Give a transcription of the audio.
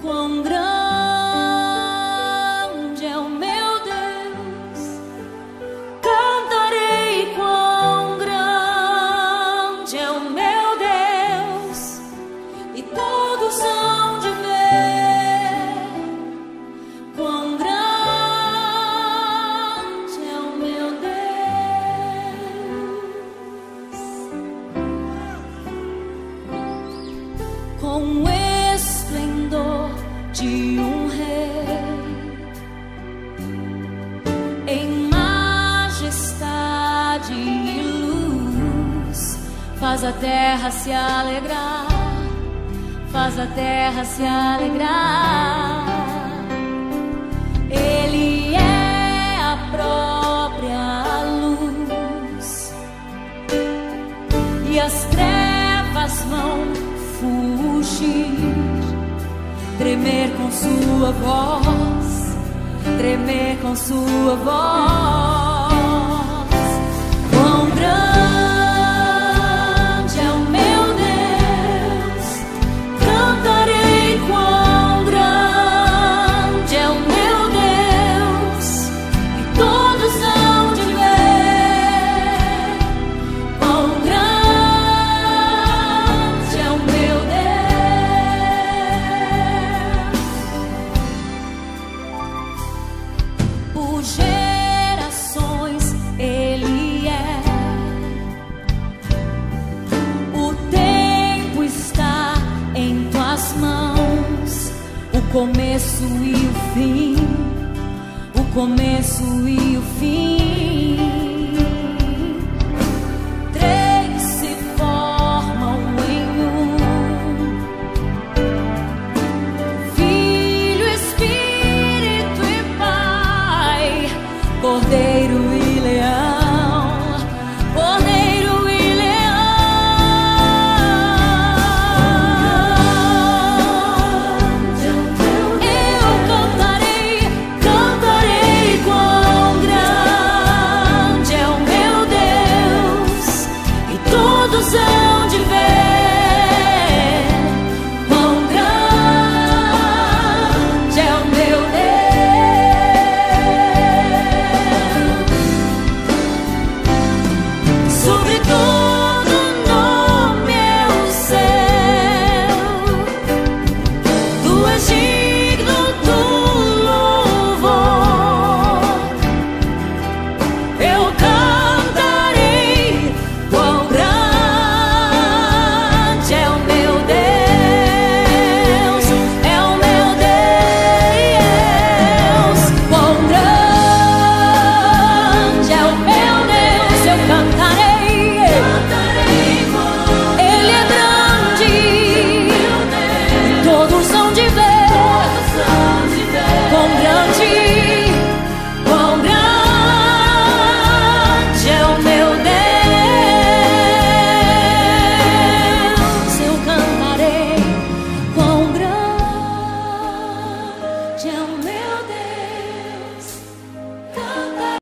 Quão grande é o meu Deus, cantarei quão grande é o meu Deus, e todos hão de ver quão grande é o meu Deus. Com esplendor de um rei, em majestade e luz, faz a terra se alegrar, faz a terra se alegrar. Ele é a própria luz, e as trevas vão fugir, tremer com sua voz, tremer com sua voz. Quão grande é o meu Deus, cantarei quão grande é o meu Deus, e todos hão de ver quão grande é o meu Deus. Por gerações Ele é, o tempo está em tuas mãos, o começo e o fim, o começo e o fim. Três se formam em um: Filho, Espírito e Pai, Cordeiro